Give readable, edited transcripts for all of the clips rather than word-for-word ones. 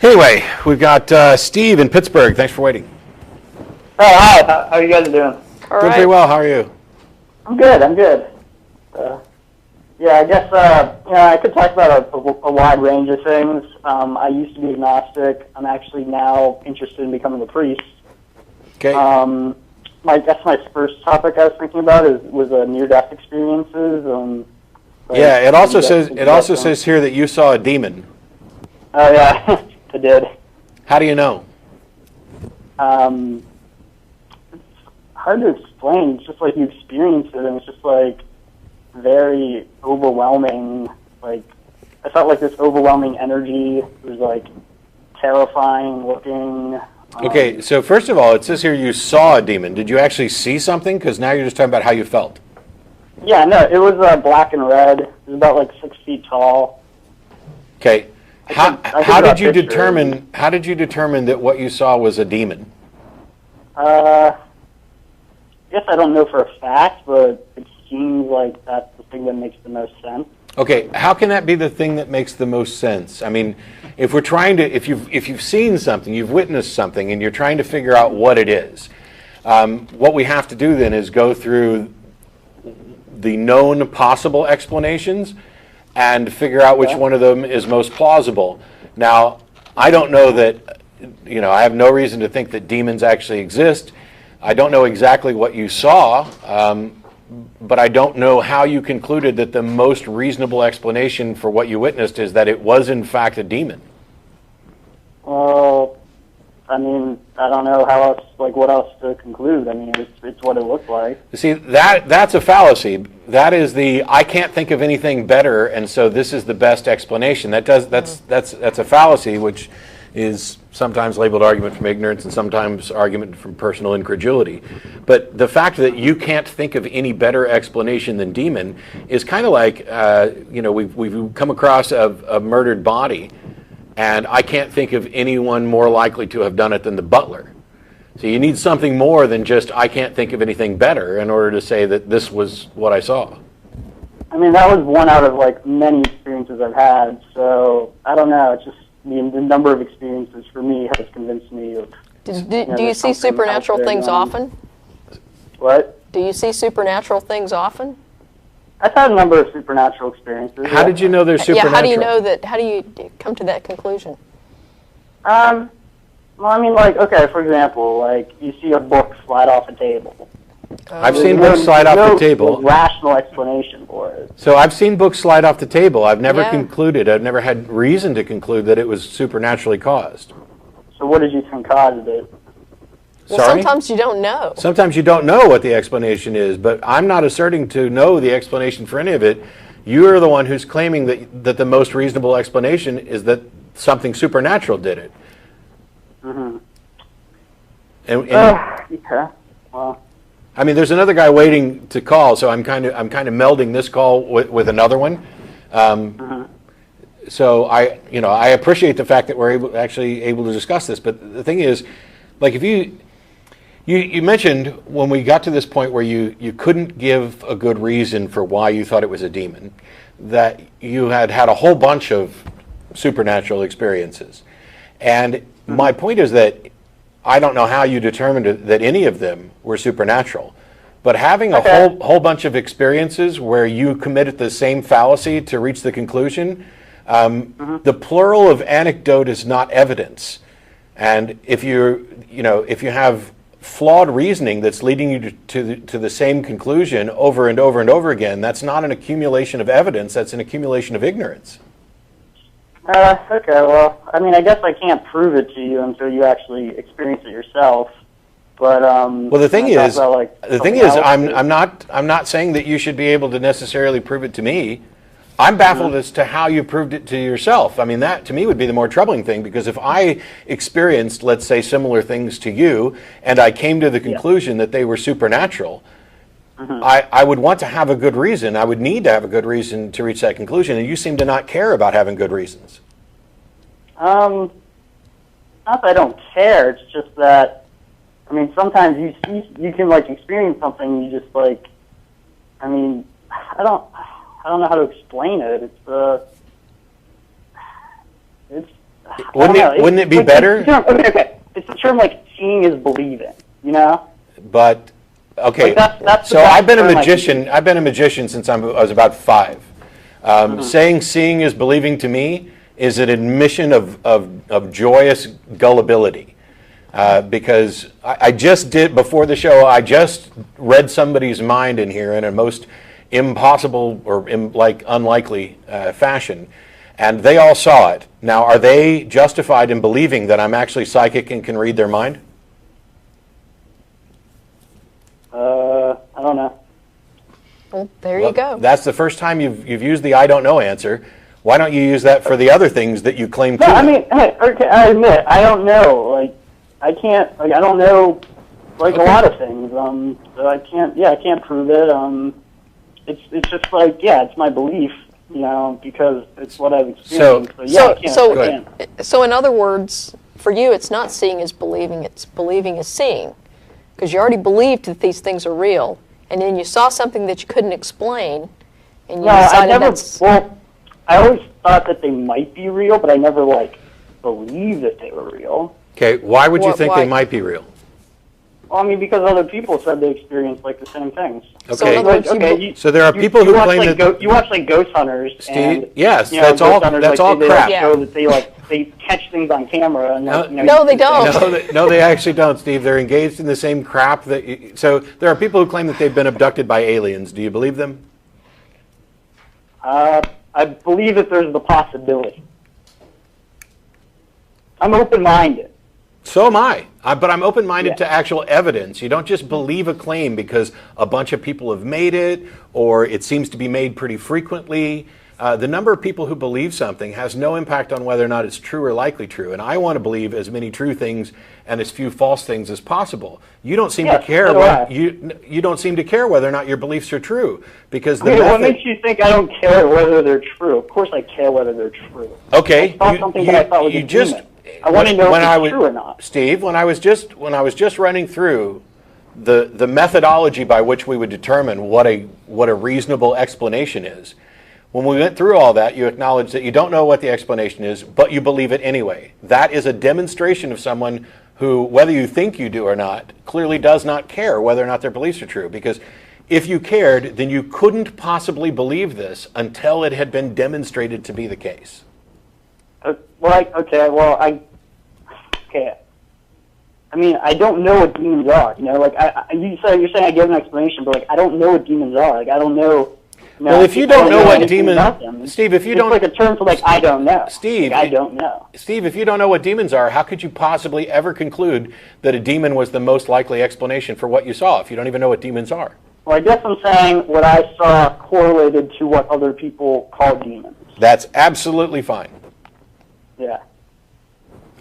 Anyway, we've got Steve in Pittsburgh. Thanks for waiting. Oh, hi. How are you guys doing? Doing pretty well. How are you? I'm good. Yeah, I guess I could talk about a wide range of things. I used to be agnostic. I'm actually now interested in becoming a priest. Okay. I guess my first topic I was thinking about was near-death experiences. Yeah, it also says here that you saw a demon. Oh yeah, I did. How do you know? It's hard to explain. It's just like you experience it, and it's just like very overwhelming. Like I felt like this overwhelming energy. It was like terrifying looking. Okay, so first of all, it says here you saw a demon. Did you actually see something? Because now you're just talking about how you felt. Yeah, no, it was black and red. It was about like 6 feet tall. Okay. How did you determine that what you saw was a demon? I guess I don't know for a fact, but it seems like that's the thing that makes the most sense. Okay, how can that be the thing that makes the most sense? I mean, if you've seen something, you've witnessed something, and you're trying to figure out what it is, what we have to do then is go through the known possible explanations and figure out which one of them is most plausible. Now, I don't know that, I have no reason to think that demons actually exist. I don't know exactly what you saw, but I don't know how you concluded that the most reasonable explanation for what you witnessed is that it was in fact a demon. Well, I mean, I don't know how else, what else to conclude. I mean, it's what it looked like. See, that's a fallacy. That is I can't think of anything better, and so this is the best explanation. That's a fallacy, which is sometimes labeled argument from ignorance and sometimes argument from personal incredulity. But the fact that you can't think of any better explanation than demon is kind of like, we've come across a murdered body, and I can't think of anyone more likely to have done it than the butler. So you need something more than just, I can't think of anything better in order to say that this was what I saw. I mean, that was one out of many experiences I've had, so I don't know. It's just the number of experiences for me has convinced me of... Do you see supernatural things often? What? Do you see supernatural things often? I've had a number of supernatural experiences. How did you know they're supernatural? Yeah, how do you know that? How do you come to that conclusion? Well, I mean, okay, for example, you see a book slide off a table. I've seen books slide off the table. There's no rational explanation for it. So I've seen books slide off the table. I've never I've never had reason to conclude that it was supernaturally caused. So what did you think caused it? Well, sometimes you don't know. Sometimes you don't know what the explanation is, but I'm not asserting to know the explanation for any of it. You're the one who's claiming that the most reasonable explanation is that something supernatural did it. Mm-hmm. Yeah. Well. I mean, there's another guy waiting to call, so I'm kind of melding this call with another one. So I appreciate the fact that we're actually able to discuss this. But the thing is, if you mentioned when we got to this point where you couldn't give a good reason for why you thought it was a demon, that you had a whole bunch of supernatural experiences. And my point is that I don't know how you determined that any of them were supernatural, but having a whole bunch of experiences where you committed the same fallacy to reach the conclusion, the plural of anecdote is not evidence. And if you have flawed reasoning that's leading you to the same conclusion over and over and over again, that's not an accumulation of evidence, that's an accumulation of ignorance. Okay, well, I mean, I guess I can't prove it to you until you actually experience it yourself. But well, the thing is, I'm not saying that you should be able to necessarily prove it to me. I'm baffled as to how you proved it to yourself. I mean, that to me would be the more troubling thing, because if I experienced, let's say, similar things to you, and I came to the conclusion that they were supernatural, I would want to have a good reason. I would need to have a good reason to reach that conclusion, and you seem to not care about having good reasons. Not that I don't care. It's just that, I mean, sometimes you can experience something. You just I mean, I don't know how to explain it. It's Wouldn't it be like, better? Okay. It's the term like seeing is believing, you know? But okay, like that's so I've been a magician. I've been a magician since I was about 5. Saying seeing is believing to me is an admission of joyous gullibility. Because I just did, before the show, I just read somebody's mind in here in a most impossible or unlikely fashion. And they all saw it. Now, are they justified in believing that I'm actually psychic and can read their mind? I don't know. Well, there you go. That's the first time you've used the I don't know answer. Why don't you use that for the other things that you claim to? No, I mean, hey, okay, I admit, I don't know. Like, I can't, like, I don't know, like, a lot of things. So I can't prove it. It's just like, yeah, it's my belief, you know, because it's what I've experienced. So in other words, for you, it's not seeing as believing, it's believing as seeing. Because you already believed that these things are real, and then you saw something that you couldn't explain, and you decided that's... Well, I always thought that they might be real, but I never, like, believed that they were real. Okay, why would you think they might be real? Well, I mean, because other people said they experienced, like, the same things. Okay, so there are people who claim that... You watch, like, Ghost Hunters, Steve, and... yes, you know, that's all crap. They show that they catch things on camera. And, no, they don't. No, they actually don't, Steve. They're engaged in the same crap. So there are people who claim that they've been abducted by aliens. Do you believe them? I believe that there's the possibility. I'm open-minded. So am I. But I'm open-minded to actual evidence. You don't just believe a claim because a bunch of people have made it, or it seems to be made pretty frequently. The number of people who believe something has no impact on whether or not it's true or likely true. And I want to believe as many true things and as few false things as possible. You don't seem to care. You don't seem to care whether or not your beliefs are true, because the what makes you think I don't care whether they're true? Of course, I care whether they're true. Okay, I want to know if it's true or not. Steve, when I was just running through the methodology by which we would determine what a reasonable explanation is. When we went through all that, you acknowledged that you don't know what the explanation is, but you believe it anyway. That is a demonstration of someone who, whether you think you do or not, clearly does not care whether or not their beliefs are true. Because if you cared, then you couldn't possibly believe this until it had been demonstrated to be the case. I mean, I don't know what demons are. You know, like you're saying I give an explanation, but like I don't know what demons are. Like I don't know. Well, if you don't know what demons, Steve, if you don't, it's like a term for like I don't know. Steve, like, I don't know. Steve, if you don't know what demons are, how could you possibly ever conclude that a demon was the most likely explanation for what you saw if you don't even know what demons are? Well, I guess I'm saying what I saw correlated to what other people call demons. That's absolutely fine. Yeah.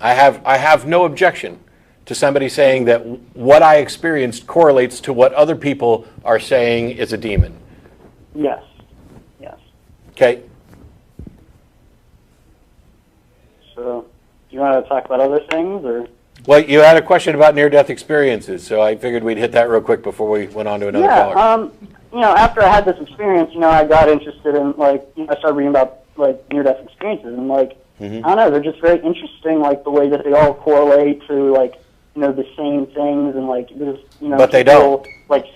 I have no objection to somebody saying that what I experienced correlates to what other people are saying is a demon. Yes. Yes. Okay. So, do you want to talk about other things, or? Well, you had a question about near-death experiences, so I figured we'd hit that real quick before we went on to another caller. After I had this experience, I got interested in, I started reading about, near-death experiences, and, I don't know, they're just very interesting, the way that they all correlate to, the same things, and, there's, but they don't.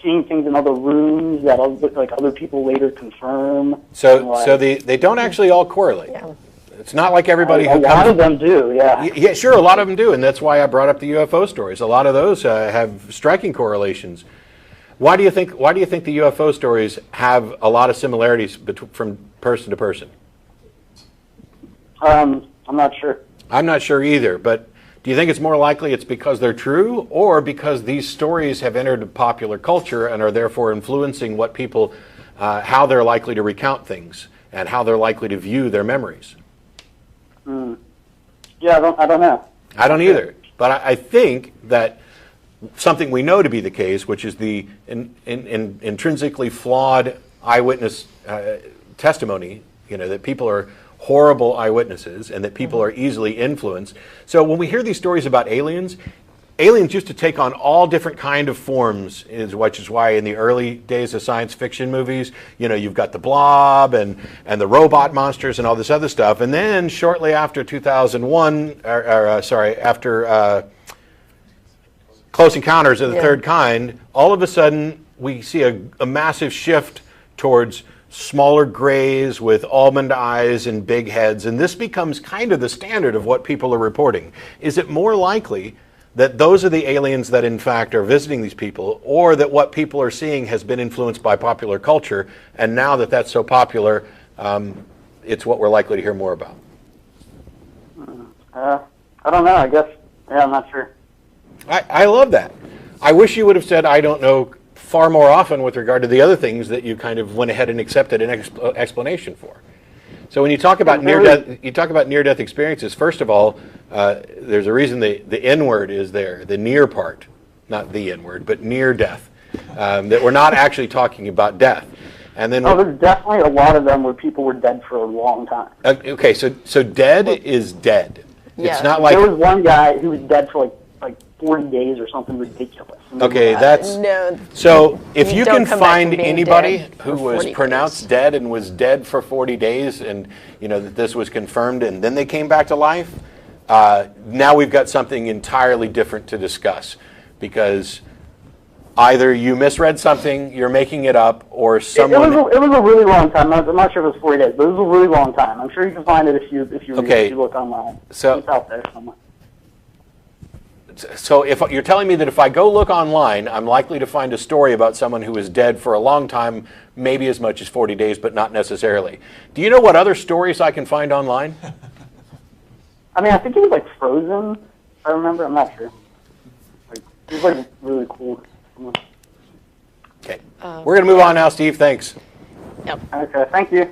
Seeing things in other rooms that, other people later confirm. So they don't actually all correlate. Yeah. It's not like everybody who comes... A lot of them do, yeah. Yeah, sure, a lot of them do, and that's why I brought up the UFO stories. A lot of those have striking correlations. Why do you think the UFO stories have a lot of similarities from person to person? I'm not sure. I'm not sure either, but do you think it's more likely it's because they're true, or because these stories have entered popular culture and are therefore influencing what people, how they're likely to recount things and how they're likely to view their memories? Yeah, I don't know. I don't either, but I think that something we know to be the case, which is the intrinsically flawed eyewitness testimony, that people are horrible eyewitnesses and that people are easily influenced. So when we hear these stories about aliens, aliens used to take on all different kind of forms, which is why in the early days of science fiction movies, you've got the blob and the robot monsters and all this other stuff. And then shortly after 2001, after Close Encounters of the Third Kind, all of a sudden we see a massive shift towards smaller grays with almond eyes and big heads. And this becomes kind of the standard of what people are reporting. Is it more likely that those are the aliens that in fact are visiting these people, or that what people are seeing has been influenced by popular culture, and now that that's so popular, it's what we're likely to hear more about? I don't know. I guess, I'm not sure. I love that. I wish you would have said, I don't know, far more often with regard to the other things that you kind of went ahead and accepted an explanation for. So when you talk about near-death experiences, first of all, there's a reason the N-word is there, the near part, not the N-word, but near death, that we're not actually talking about death. And then there's definitely a lot of them where people were dead for a long time. Okay, so dead is dead. Yeah. It's not like there was one guy who was dead for like 40 days or something ridiculous. Okay, that's no. So if you can come back find from being anybody dead who for was 40 pronounced days. dead and was dead for 40 days, and that this was confirmed, and then they came back to life, now we've got something entirely different to discuss, because either you misread something, you're making it up, or someone. It was a really long time. I'm not sure if it was 40 days, but it was a really long time. I'm sure you can find it if you look online. So it's out there somewhere. So if you're telling me that if I go look online, I'm likely to find a story about someone who was dead for a long time, maybe as much as 40 days, but not necessarily. Do you know what other stories I can find online? I mean, I think it was like Frozen, if I remember. I'm not sure. It was like really cool. Okay. We're going to move on now, Steve. Thanks. Yep. Okay, thank you.